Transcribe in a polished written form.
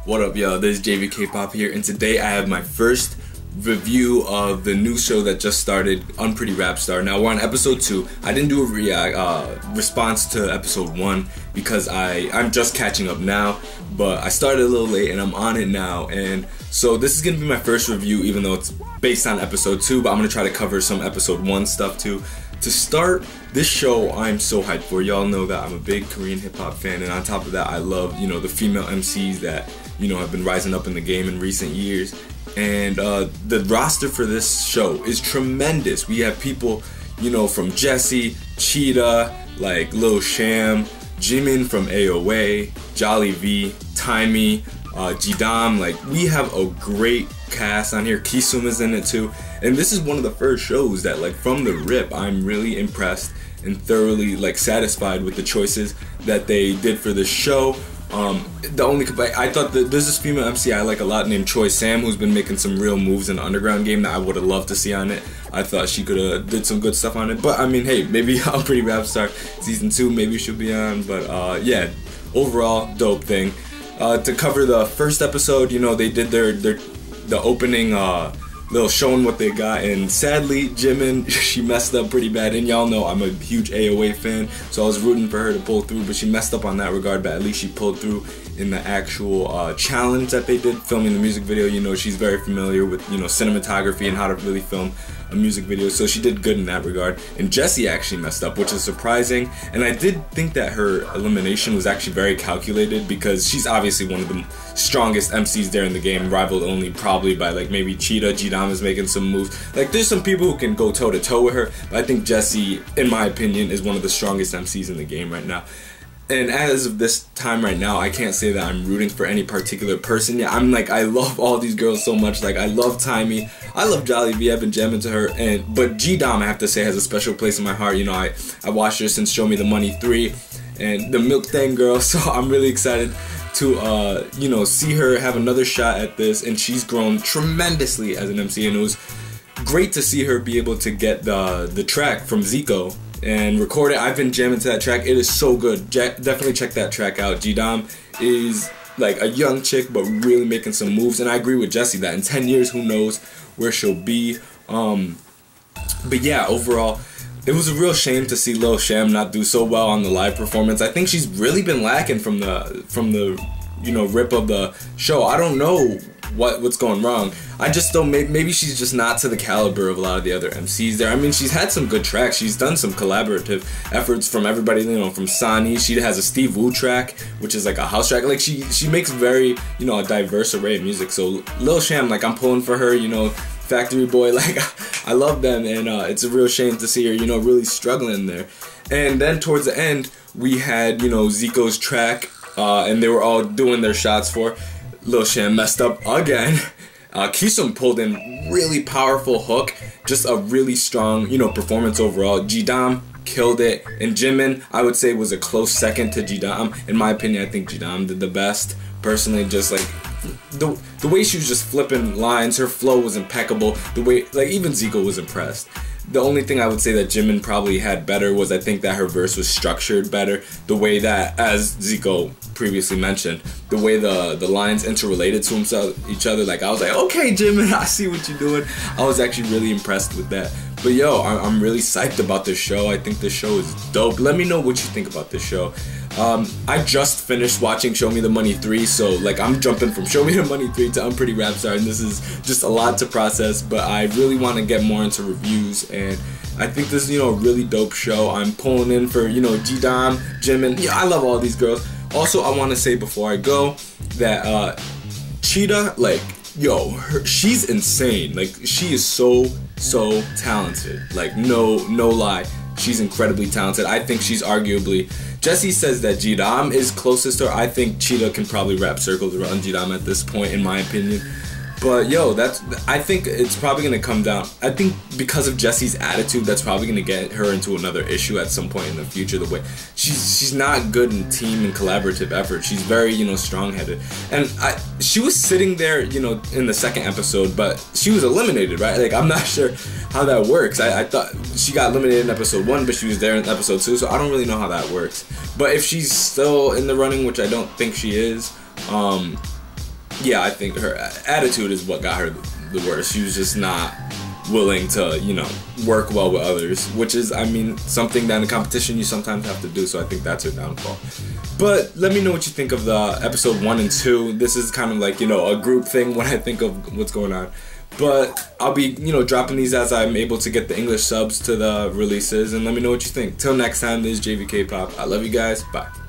What up, y'all? This is JVK-pop here, and today I have my first review of the new show that just started, Unpretty Rapstar. Now we're on episode 2. I didn't do a response to episode 1 because I'm just catching up now, but I started a little late and I'm on it now, and so this is gonna be my first review, even though it's based on episode 2, but I'm gonna try to cover some episode 1 stuff too. To start this show, I'm so hyped for. Y'all know that I'm a big Korean hip-hop fan, and on top of that, I love, the female MCs that, have been rising up in the game in recent years. And the roster for this show is tremendous. We have people, from Jessie, Cheetah, like Lil Sham, Jimin from AOA, jolly.v, Timey, Jidam. Like, we have a great cast on here. Kisum is in it too. And this is one of the first shows that, like, from the rip, I'm really impressed and thoroughly, like, satisfied with the choices that they did for this show. The only complaint, I thought that there's this female MC I like a lot named Choi Sam, who's been making some real moves in the underground game that I would have loved to see on it. I thought she could have did some good stuff on it, but I mean, hey, maybe Unpretty Rapstar season 2, maybe she'll be on. But yeah, overall dope thing. To cover the first episode, they did the opening little showing what they got, and sadly Jimin, she messed up pretty bad, and y'all know I'm a huge AOA fan, so I was rooting for her to pull through, but she messed up on that regard, but at least she pulled through in the actual challenge that they did filming the music video. She's very familiar with cinematography and how to really film a music video, so she did good in that regard. And Jessie actually messed up, which is surprising, and I did think that her elimination was actually very calculated, because she's obviously one of the strongest MCs there in the game, rivaled only probably by like maybe Cheetah. Jidam is making some moves. Like, there's some people who can go toe to toe with her, but I think Jessie, in my opinion, is one of the strongest MCs in the game right now. And as of this time right now, I can't say that I'm rooting for any particular person. Yeah, I'm like, I love all these girls so much. Like, I love Timey, I love jolly.v, I've been jamming to her, but Jidam, I have to say, has a special place in my heart. I watched her since Show Me the Money 3 and the Milk Thang Girl, so I'm really excited to see her have another shot at this, and she's grown tremendously as an MC, and it was great to see her be able to get the track from Zico and record it. I've been jamming to that track. It is so good. Definitely check that track out. Jidam is like a young chick, but really making some moves, and I agree with Jessie that in 10 years, who knows where she'll be. But yeah, overall, it was a real shame to see Lil Sham not do so well on the live performance. I think she's really been lacking from the rip of the show. I don't know what's going wrong. I just don't, maybe she's just not to the caliber of a lot of the other MCs there. I mean, she's had some good tracks. She's done some collaborative efforts from everybody, from Sani. She has a Steve Wu track, which is like a house track. Like, she makes very, a diverse array of music. So Lil Sham, like, I'm pulling for her, Factory Boy, like, I love them, and it's a real shame to see her, really struggling there. And then towards the end, we had, Zico's track, and they were all doing their shots for. Lil Sham messed up again. Kisum pulled in really powerful hook, just a really strong, performance overall. Jidam killed it, and Jimin, I would say, was a close second to Jidam. In my opinion, I think Jidam did the best. Personally, just like the way she was just flipping lines, her flow was impeccable. The way, like, even Zico was impressed. The only thing I would say that Jimin probably had better was, I think that her verse was structured better. The way that, as Zico previously mentioned, the way the lines interrelated to each other, like, I was like, okay, Jimin, I see what you're doing. I was actually really impressed with that. But yo, I'm really psyched about this show. I think this show is dope. Let me know what you think about this show. I just finished watching Show Me the Money 3, so like, I'm jumping from Show Me the Money 3 to Unpretty Rapstar, and this is just a lot to process, but I really want to get more into reviews, and I think this is, a really dope show. I'm pulling in for, Jidam, Jimin. Yeah, I love all these girls. Also, I want to say before I go that Cheetah, like, yo, she's insane. Like, she is so talented. Like, no lie. She's incredibly talented. I think she's arguably, Jessie says that Jidam is closest to her. I think Cheetah can probably wrap circles around Jidam at this point, in my opinion. But yo, I think it's probably gonna come down. I think because of Jessie's attitude, that's probably gonna get her into another issue at some point in the future. The way she's not good in team and collaborative effort. She's very, strong-headed. And she was sitting there, in the second episode, but she was eliminated, right? Like, I'm not sure how that works. I thought she got eliminated in episode 1, but she was there in episode 2, so I don't really know how that works. But if she's still in the running, which I don't think she is, yeah, I think her attitude is what got her the worst. She was just not willing to, you know, work well with others, which is, I mean, something that in competition you sometimes have to do, so I think that's her downfall. But let me know what you think of the episode 1 and 2. This is kind of like, you know, a group thing when I think of what's going on. But I'll be, you know, dropping these as I'm able to get the English subs to the releases, and let me know what you think. Till next time, this is JV K-Pop. I love you guys. Bye.